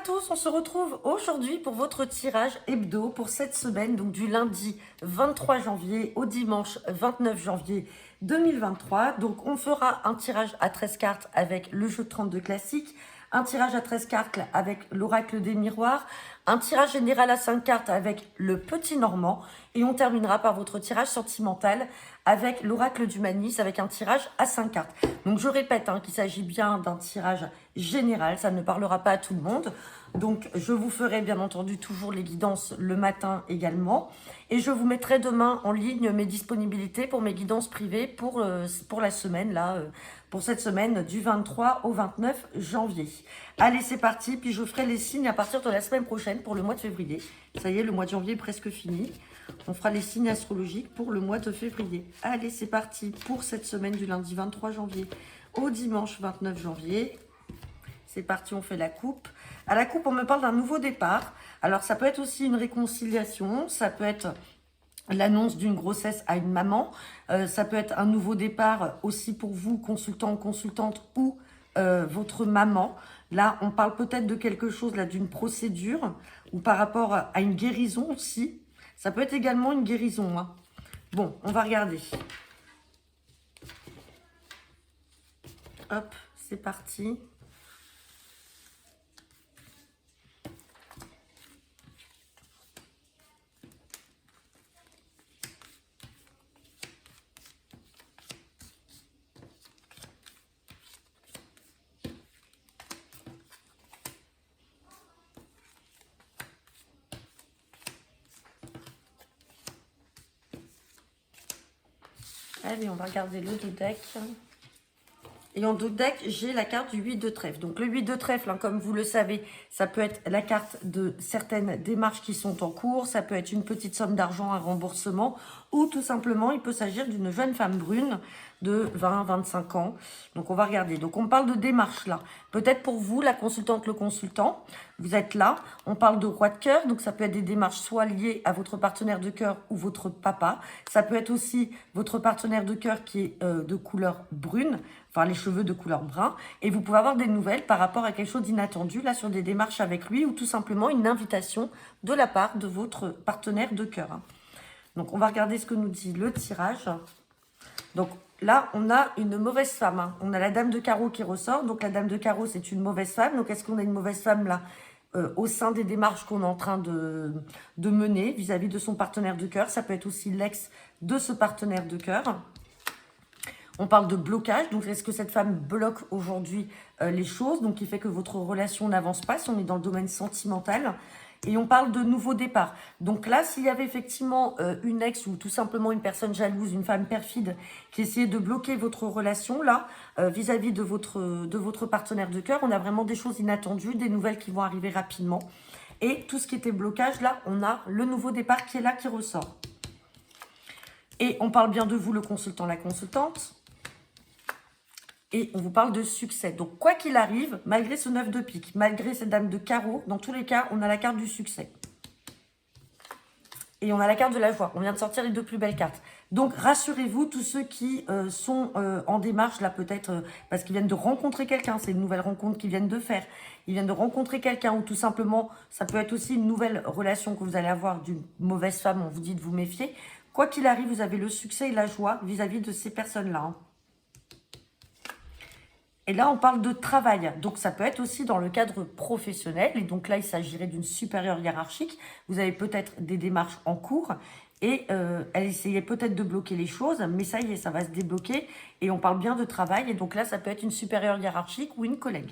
tous, on se retrouve aujourd'hui pour votre tirage hebdo pour cette semaine, donc du lundi 23 janvier au dimanche 29 janvier 2023. Donc on fera un tirage à 13 cartes avec le jeu de 32 classique, un tirage à 13 cartes avec l'oracle des miroirs, un tirage général à 5 cartes avec le petit normand et on terminera par votre tirage sentimental avec l'oracle du Manis avec un tirage à 5 cartes. Donc je répète qu'il s'agit bien d'un tirage général, ça ne parlera pas à tout le monde. Donc je vous ferai bien entendu toujours les guidances le matin également. Et je vous mettrai demain en ligne mes disponibilités pour mes guidances privées pour la semaine, là, pour cette semaine du 23 au 29 janvier. Allez, c'est parti, puis je ferai les signes à partir de la semaine prochaine pour le mois de février. Ça y est, le mois de janvier est presque fini. On fera les signes astrologiques pour le mois de février. Allez, c'est parti pour cette semaine du lundi 23 janvier au dimanche 29 janvier. C'est parti, on fait la coupe. À la coupe, on me parle d'un nouveau départ. Alors, ça peut être aussi une réconciliation. Ça peut être l'annonce d'une grossesse à une maman. Ça peut être un nouveau départ aussi pour vous, consultant ou consultante, ou votre maman. Là, on parle peut-être de quelque chose, là, d'une procédure, ou par rapport à une guérison aussi. Ça peut être également une guérison. Bon, on va regarder. Hop, c'est parti. Allez, on va regarder le dos deck. Et en dos deck, j'ai la carte du 8 de trèfle. Donc le 8 de trèfle, comme vous le savez, ça peut être la carte de certaines démarches qui sont en cours. Ça peut être une petite somme d'argent, un remboursement. Ou tout simplement, il peut s'agir d'une jeune femme brune de 20-25 ans. Donc on va regarder. Donc on parle de démarche là. Peut-être pour vous, la consultante, le consultant, vous êtes là. On parle de roi de cœur. Donc ça peut être des démarches soit liées à votre partenaire de cœur ou votre papa. Ça peut être aussi votre partenaire de cœur qui est de couleur brune. Enfin, les cheveux de couleur brun. Et vous pouvez avoir des nouvelles par rapport à quelque chose d'inattendu, là, sur des démarches avec lui, ou tout simplement une invitation de la part de votre partenaire de cœur. Donc, on va regarder ce que nous dit le tirage. Donc, là, on a une mauvaise femme. On a la dame de carreau qui ressort. Donc, la dame de carreau, c'est une mauvaise femme. Donc, est-ce qu'on a une mauvaise femme, là, au sein des démarches qu'on est en train de mener vis-à-vis de son partenaire de cœur? Ça peut être aussi l'ex de ce partenaire de cœur. On parle de blocage, donc est-ce que cette femme bloque aujourd'hui les choses, donc qui fait que votre relation n'avance pas, si on est dans le domaine sentimental. Et on parle de nouveau départ. Donc là, s'il y avait effectivement une ex ou tout simplement une personne jalouse, une femme perfide qui essayait de bloquer votre relation, là, vis-à-vis de votre partenaire de cœur, on a vraiment des choses inattendues, des nouvelles qui vont arriver rapidement. Et tout ce qui était blocage, là, on a le nouveau départ qui est là, qui ressort. Et on parle bien de vous, le consultant, la consultante. Et on vous parle de succès. Donc, quoi qu'il arrive, malgré ce 9 de pique, malgré cette dame de carreau, dans tous les cas, on a la carte du succès. Et on a la carte de la joie. On vient de sortir les deux plus belles cartes. Donc, rassurez-vous, tous ceux qui sont en démarche, là, peut-être, parce qu'ils viennent de rencontrer quelqu'un, c'est une nouvelle rencontre qu'ils viennent de faire. Ils viennent de rencontrer quelqu'un, ou tout simplement, ça peut être aussi une nouvelle relation que vous allez avoir d'une mauvaise femme, on vous dit de vous méfier. Quoi qu'il arrive, vous avez le succès et la joie vis-à-vis de ces personnes-là. Et là, on parle de travail. Donc, ça peut être aussi dans le cadre professionnel. Et donc là, il s'agirait d'une supérieure hiérarchique. Vous avez peut-être des démarches en cours. Et elle essayait peut-être de bloquer les choses. Mais ça y est, ça va se débloquer. Et on parle bien de travail. Et donc là, ça peut être une supérieure hiérarchique ou une collègue.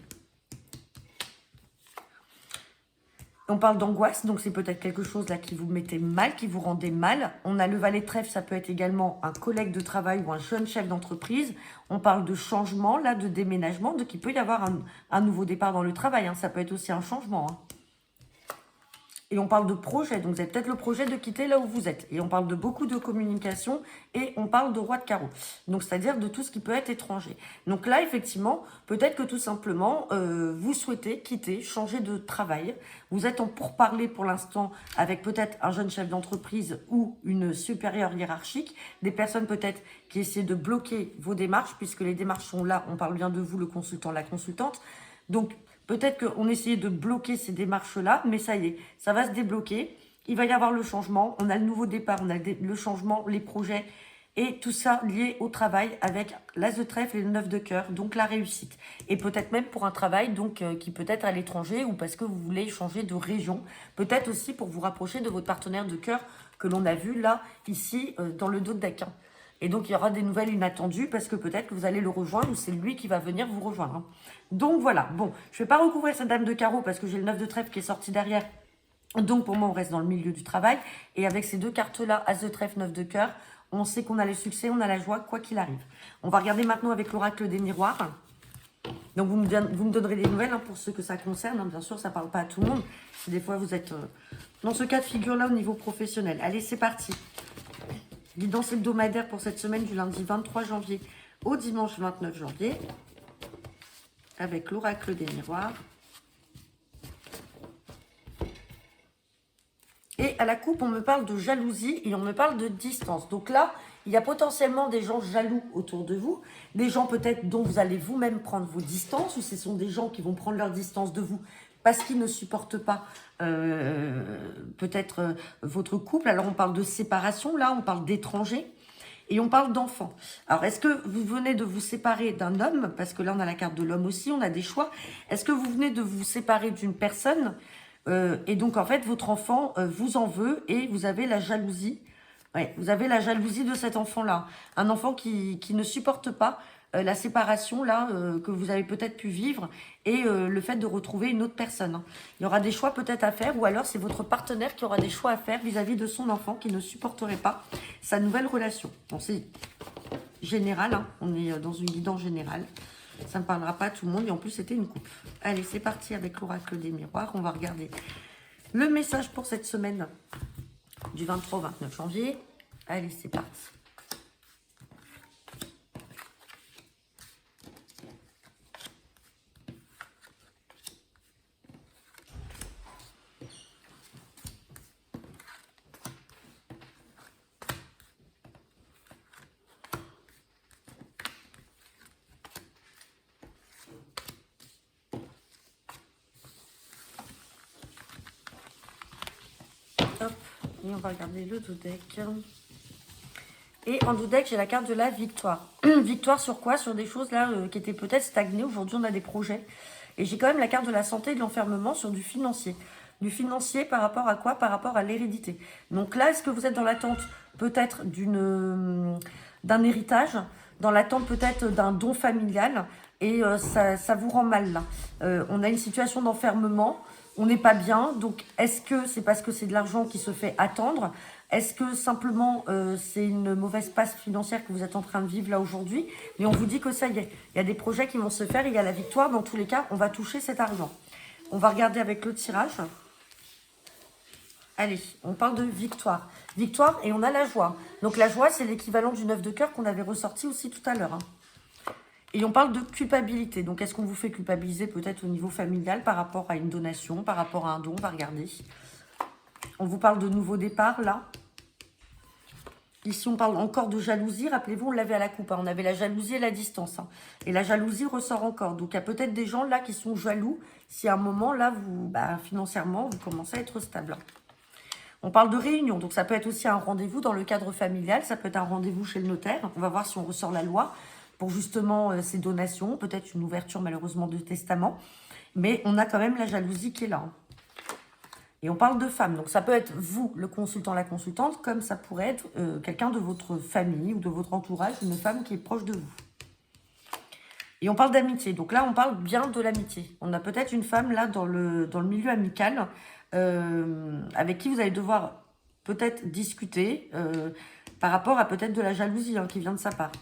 On parle d'angoisse, donc c'est peut-être quelque chose là qui vous mettait mal, qui vous rendait mal. On a le valet de trèfle, ça peut être également un collègue de travail ou un jeune chef d'entreprise. On parle de changement, là, de déménagement, donc il peut y avoir un nouveau départ dans le travail. Ça peut être aussi un changement. Et on parle de projet, donc vous avez peut-être le projet de quitter là où vous êtes. Et on parle de beaucoup de communication et on parle de roi de carreau. Donc, c'est-à-dire de tout ce qui peut être étranger. Donc là, effectivement, peut-être que tout simplement, vous souhaitez quitter, changer de travail. Vous êtes en pourparlers pour l'instant avec peut-être un jeune chef d'entreprise ou une supérieure hiérarchique. Des personnes peut-être qui essaient de bloquer vos démarches, puisque les démarches sont là, on parle bien de vous, le consultant, la consultante. Donc, Peut-être qu'on essayait de bloquer ces démarches-là, mais ça y est, ça va se débloquer. Il va y avoir le changement. On a le nouveau départ, on a le changement, les projets et tout ça lié au travail avec l'as de trèfle et le 9 de cœur, donc la réussite. Et peut-être même pour un travail donc qui peut être à l'étranger ou parce que vous voulez changer de région. Peut-être aussi pour vous rapprocher de votre partenaire de cœur que l'on a vu là, ici, dans le dos de deck. Et donc, il y aura des nouvelles inattendues parce que peut-être que vous allez le rejoindre ou c'est lui qui va venir vous rejoindre. Donc, voilà. Bon, je ne vais pas recouvrir cette dame de carreau parce que j'ai le 9 de trèfle qui est sorti derrière. Donc, pour moi, on reste dans le milieu du travail. Et avec ces deux cartes-là, As de trèfle, 9 de cœur, on sait qu'on a le succès, on a la joie, quoi qu'il arrive. On va regarder maintenant avec l'oracle des miroirs. Donc, vous me donnerez des nouvelles pour ceux que ça concerne. Bien sûr, ça ne parle pas à tout le monde. Si des fois, vous êtes dans ce cas de figure-là au niveau professionnel. Allez, c'est parti. Guidance hebdomadaire pour cette semaine du lundi 23 janvier au dimanche 29 janvier. Avec l'oracle des miroirs. Et à la coupe, on me parle de jalousie et on me parle de distance. Donc là, il y a potentiellement des gens jaloux autour de vous, des gens peut-être dont vous allez vous-même prendre vos distances, ou ce sont des gens qui vont prendre leur distance de vous parce qu'ils ne supportent pas peut-être votre couple. Alors on parle de séparation, là on parle d'étrangers. Et on parle d'enfants. Alors, est-ce que vous venez de vous séparer d'un homme? Parce que là, on a la carte de l'homme aussi, on a des choix. Est-ce que vous venez de vous séparer d'une personne et donc, en fait, votre enfant vous en veut et vous avez la jalousie. Ouais, vous avez la jalousie de cet enfant-là. Un enfant qui ne supporte pas la séparation là que vous avez peut-être pu vivre et le fait de retrouver une autre personne. Il y aura des choix peut-être à faire ou alors c'est votre partenaire qui aura des choix à faire vis-à-vis de son enfant qui ne supporterait pas sa nouvelle relation. Bon, c'est général, on est dans une guidance générale. Ça ne parlera pas à tout le monde et en plus c'était une coupe. Allez, c'est parti avec l'oracle des miroirs. On va regarder le message pour cette semaine du 23 au 29 janvier. Allez, c'est parti. Hop, et on va regarder le deck. Et en deck, j'ai la carte de la victoire. Victoire sur quoi? Sur des choses là qui étaient peut-être stagnées. Aujourd'hui, on a des projets. Et j'ai quand même la carte de la santé et de l'enfermement sur du financier. Du financier par rapport à quoi? Par rapport à l'hérédité. Donc là, est-ce que vous êtes dans l'attente peut-être d'un héritage? Dans l'attente peut-être d'un don familial? Et ça vous rend mal là. On a une situation d'enfermement. On n'est pas bien. Donc, est-ce que c'est parce que c'est de l'argent qui se fait attendre? Est-ce que simplement c'est une mauvaise passe financière que vous êtes en train de vivre là aujourd'hui? Mais on vous dit que ça y est, il y a des projets qui vont se faire, il y a la victoire. Dans tous les cas, on va toucher cet argent. On va regarder avec le tirage. Allez, on parle de victoire. Victoire et on a la joie. Donc la joie, c'est l'équivalent du 9 de cœur qu'on avait ressorti aussi tout à l'heure. Et on parle de culpabilité. Donc est-ce qu'on vous fait culpabiliser peut-être au niveau familial par rapport à une donation, par rapport à un don? On va regarder. On vous parle de nouveau départ là. Ici, on parle encore de jalousie. Rappelez-vous, on l'avait à la coupe. On avait la jalousie et la distance. Et la jalousie ressort encore. Donc, il y a peut-être des gens là qui sont jaloux. Si à un moment, là, vous, financièrement, vous commencez à être stable. On parle de réunion. Donc, ça peut être aussi un rendez-vous dans le cadre familial. Ça peut être un rendez-vous chez le notaire. On va voir si on ressort la loi pour justement ces donations. Peut-être une ouverture, malheureusement, de testament. Mais on a quand même la jalousie qui est là. Et on parle de femmes. Donc, ça peut être vous, le consultant, la consultante, comme ça pourrait être quelqu'un de votre famille ou de votre entourage, une femme qui est proche de vous. Et on parle d'amitié. Donc là, on parle bien de l'amitié. On a peut-être une femme là dans le milieu amical avec qui vous allez devoir peut-être discuter par rapport à peut-être de la jalousie qui vient de sa part.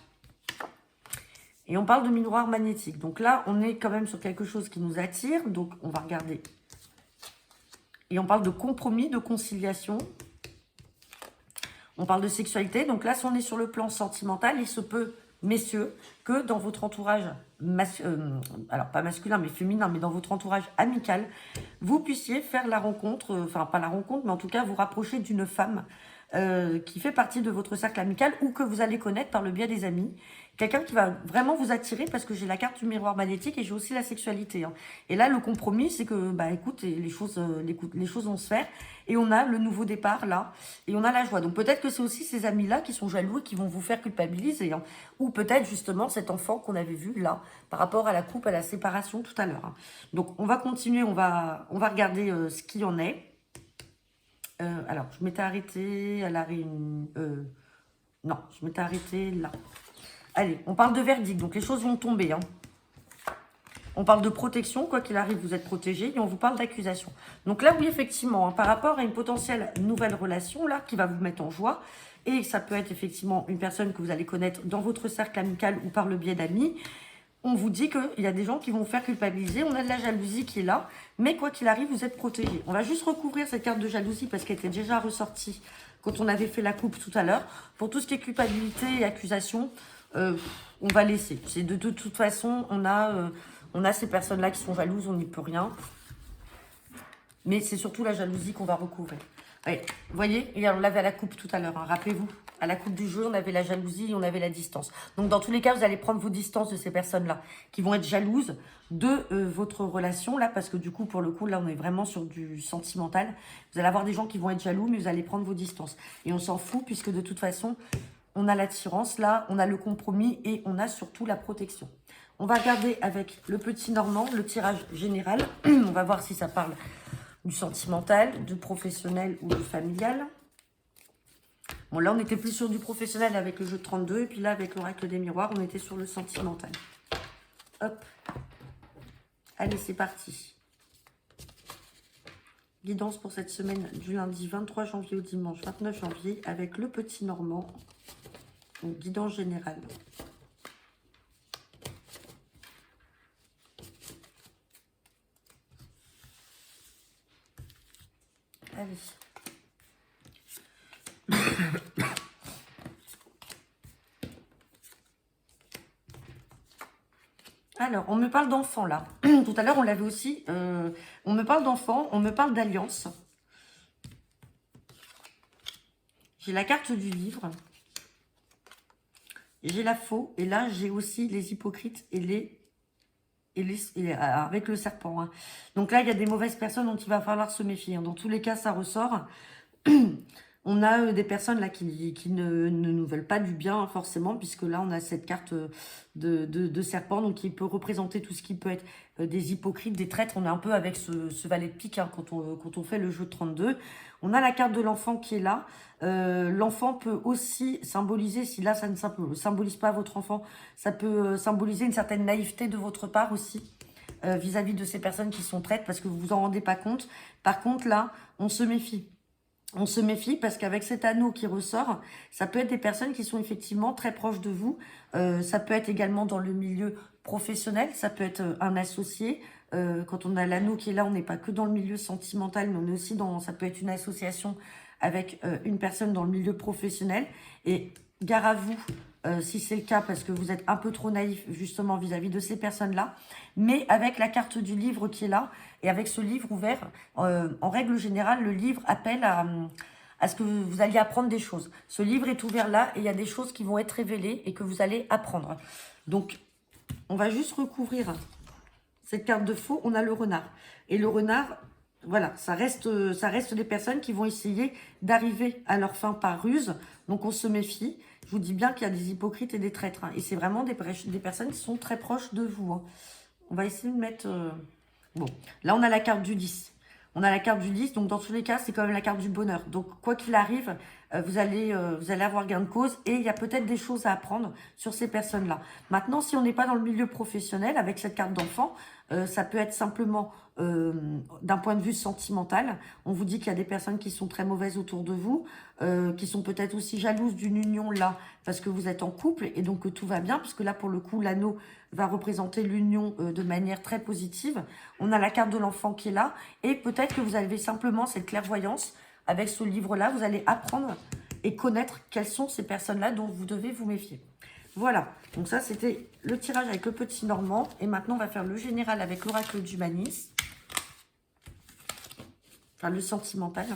Et on parle de miroir magnétique. Donc là, on est quand même sur quelque chose qui nous attire. Donc, on va regarder. Et on parle de compromis, de conciliation. On parle de sexualité. Donc là, si on est sur le plan sentimental, il se peut, messieurs, que dans votre entourage, alors pas masculin, mais féminin, mais dans votre entourage amical, vous puissiez faire la rencontre, enfin pas la rencontre, mais en tout cas vous rapprocher d'une femme qui fait partie de votre cercle amical ou que vous allez connaître par le biais des amis. Quelqu'un qui va vraiment vous attirer parce que j'ai la carte du miroir magnétique et j'ai aussi la sexualité. Hein. Et là, le compromis, c'est que, bah, écoute, les choses vont se faire. Et on a le nouveau départ, là. Et on a la joie. Donc, peut-être que c'est aussi ces amis-là qui sont jaloux et qui vont vous faire culpabiliser. Hein. Ou peut-être, justement, cet enfant qu'on avait vu, là, par rapport à la coupe, à la séparation tout à l'heure. Hein. Donc, on va continuer. On va regarder ce qu'il y en est. Alors, je m'étais arrêtée à la réunion... non, je m'étais arrêtée là. Allez, on parle de verdict, donc les choses vont tomber. Hein. On parle de protection, quoi qu'il arrive, vous êtes protégé, et on vous parle d'accusation. Donc là, oui, effectivement, hein, par rapport à une potentielle nouvelle relation, là, qui va vous mettre en joie, et ça peut être effectivement une personne que vous allez connaître dans votre cercle amical ou par le biais d'amis, on vous dit qu'il y a des gens qui vont vous faire culpabiliser, on a de la jalousie qui est là, mais quoi qu'il arrive, vous êtes protégé. On va juste recouvrir cette carte de jalousie parce qu'elle était déjà ressortie quand on avait fait la coupe tout à l'heure. Pour tout ce qui est culpabilité et accusation, on va laisser. C'est de toute façon, on a ces personnes-là qui sont jalouses, on n'y peut rien. Mais c'est surtout la jalousie qu'on va recouvrir. Ouais, vous voyez, on l'avait à la coupe tout à l'heure, hein, rappelez-vous. À la coupe du jeu, on avait la jalousie et on avait la distance. Donc, dans tous les cas, vous allez prendre vos distances de ces personnes-là qui vont être jalouses de votre relation, là, parce que du coup, pour le coup, là, on est vraiment sur du sentimental. Vous allez avoir des gens qui vont être jaloux, mais vous allez prendre vos distances. Et on s'en fout, puisque de toute façon, on a l'attirance, là, on a le compromis et on a surtout la protection. On va regarder avec le petit Normand, le tirage général. On va voir si ça parle du sentimental, du professionnel ou du familial. Bon, là, on était plus sur du professionnel avec le jeu de 32. Et puis là, avec l'oracle des miroirs, on était sur le sentimental. Hop. Allez, c'est parti. Guidance pour cette semaine du lundi 23 janvier au dimanche 29 janvier avec le petit Normand. Donc, guidance générale. Allez. Alors, on me parle d'enfants, là. Tout à l'heure, on l'avait aussi. On me parle d'enfants, on me parle d'alliance. J'ai la carte du livre. J'ai la faux. Et là, j'ai aussi les hypocrites et avec le serpent. Hein. Donc là, il y a des mauvaises personnes dont il va falloir se méfier. Hein. Dans tous les cas, ça ressort. On a des personnes là qui ne nous veulent pas du bien forcément, puisque là, on a cette carte de serpent, donc qui peut représenter tout ce qui peut être des hypocrites, des traîtres. On est un peu avec ce valet de pique hein, quand on fait le jeu de 32. On a la carte de l'enfant qui est là. L'enfant peut aussi symboliser, si là, ça ne symbolise pas votre enfant, ça peut symboliser une certaine naïveté de votre part aussi. Vis-à-vis de ces personnes qui sont traîtres, parce que vous vous en rendez pas compte. Par contre, là, on se méfie. On se méfie parce qu'avec cet anneau qui ressort, ça peut être des personnes qui sont effectivement très proches de vous. Ça peut être également dans le milieu professionnel, ça peut être un associé. Quand on a l'anneau qui est là, on n'est pas que dans le milieu sentimental, mais on est aussi dans, ça peut être une association avec une personne dans le milieu professionnel. Et gare à vous, si c'est le cas, parce que vous êtes un peu trop naïf justement vis-à-vis de ces personnes-là. Mais avec la carte du livre qui est là, et avec ce livre ouvert, en règle générale, le livre appelle à ce que vous alliez apprendre des choses. Ce livre est ouvert là, et il y a des choses qui vont être révélées et que vous allez apprendre. Donc, on va juste recouvrir cette carte de faux. On a le renard. Et le renard... Voilà, ça reste des personnes qui vont essayer d'arriver à leur fin par ruse. Donc, on se méfie. Je vous dis bien qu'il y a des hypocrites et des traîtres. Hein, et c'est vraiment des personnes qui sont très proches de vous. Hein. On va essayer de mettre... Bon, là, on a la carte du 10. On a la carte du 10. Donc, dans tous les cas, c'est quand même la carte du bonheur. Donc, quoi qu'il arrive, vous allez avoir gain de cause. Et il y a peut-être des choses à apprendre sur ces personnes-là. Maintenant, si on n'est pas dans le milieu professionnel, avec cette carte d'enfant, ça peut être simplement... d'un point de vue sentimental, on vous dit qu'il y a des personnes qui sont très mauvaises autour de vous, qui sont peut-être aussi jalouses d'une union là, parce que vous êtes en couple et donc que tout va bien, puisque là pour le coup l'anneau va représenter l'union de manière très positive. On a la carte de l'enfant qui est là, et peut-être que vous avez simplement cette clairvoyance. Avec ce livre-là, vous allez apprendre et connaître quelles sont ces personnes-là dont vous devez vous méfier. Voilà, donc ça c'était le tirage avec le petit Normand. Et maintenant on va faire le général avec l'oracle d'Humanis. Enfin le sentimental.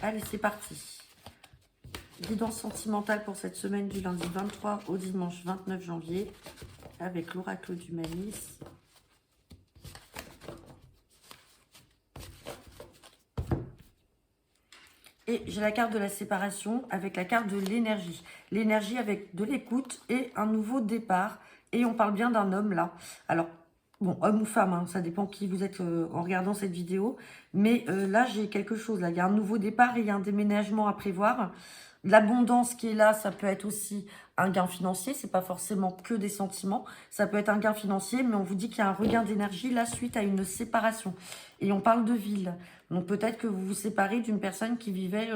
Allez, c'est parti. Guidance sentimentale pour cette semaine du lundi 23 au dimanche 29 janvier avec l'oracle du Manis. Et j'ai la carte de la séparation avec la carte de l'énergie. L'énergie avec de l'écoute et un nouveau départ. Et on parle bien d'un homme là. Alors, bon, homme ou femme, hein, ça dépend qui vous êtes en regardant cette vidéo. Mais là, j'ai quelque chose. Là, il y a un nouveau départ et il y a un déménagement à prévoir. L'abondance qui est là, ça peut être aussi un gain financier. C'est pas forcément que des sentiments. Ça peut être un gain financier, mais on vous dit qu'il y a un regain d'énergie là suite à une séparation. Et on parle de ville. Donc peut-être que vous vous séparez d'une personne qui vivait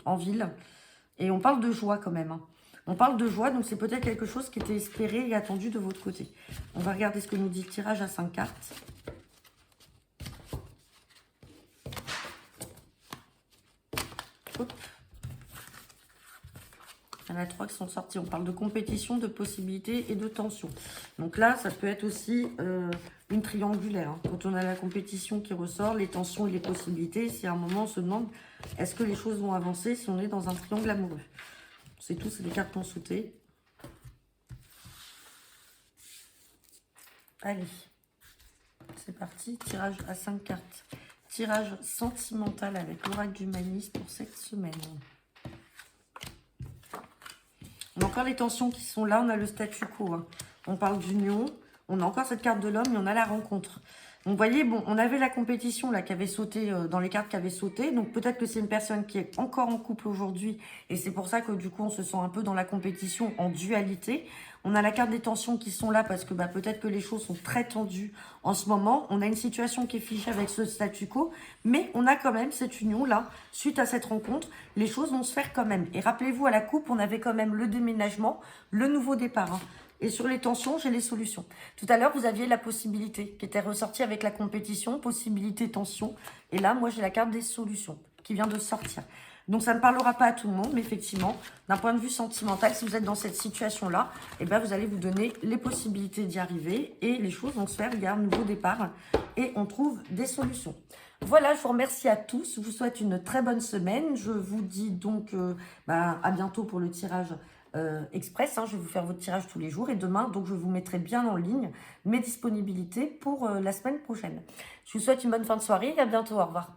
en ville. Et on parle de joie quand même. Hein. On parle de joie, donc c'est peut-être quelque chose qui était espéré et attendu de votre côté. On va regarder ce que nous dit le tirage à 5 cartes. Hop. Il y en a 3 qui sont sortis. On parle de compétition, de possibilités et de tension. Donc là, ça peut être aussi une triangulaire. Hein. Quand on a la compétition qui ressort, les tensions et les possibilités, si à un moment on se demande est-ce que les choses vont avancer si on est dans un triangle amoureux. C'est tout, c'est des cartes qu'on sauté. Allez, c'est parti. Tirage à 5 cartes. Tirage sentimental avec l'oracle du Manis pour cette semaine. On a encore les tensions qui sont là, on a le statu quo. Hein. On parle d'union, on a encore cette carte de l'homme et on a la rencontre. Donc vous voyez, bon, on avait la compétition là qui avait sauté dans les cartes qui avaient sauté. Donc peut-être que c'est une personne qui est encore en couple aujourd'hui. Et c'est pour ça que du coup on se sent un peu dans la compétition en dualité. On a la carte des tensions qui sont là parce que bah, peut-être que les choses sont très tendues en ce moment. On a une situation qui est fichée avec ce statu quo. Mais on a quand même cette union là. Suite à cette rencontre, les choses vont se faire quand même. Et rappelez-vous, à la coupe, on avait quand même le déménagement, le nouveau départ. Hein. Et sur les tensions, j'ai les solutions. Tout à l'heure, vous aviez la possibilité qui était ressortie avec la compétition, possibilité, tension. Et là, moi, j'ai la carte des solutions qui vient de sortir. Donc, ça ne parlera pas à tout le monde, mais effectivement, d'un point de vue sentimental, si vous êtes dans cette situation-là, eh ben, vous allez vous donner les possibilités d'y arriver et les choses vont se faire. Il y a un nouveau départ et on trouve des solutions. Voilà, je vous remercie à tous. Je vous souhaite une très bonne semaine. Je vous dis donc à bientôt pour le tirage express. Hein. Je vais vous faire votre tirage tous les jours. Et demain, donc, je vous mettrai bien en ligne mes disponibilités pour la semaine prochaine. Je vous souhaite une bonne fin de soirée et à bientôt. Au revoir.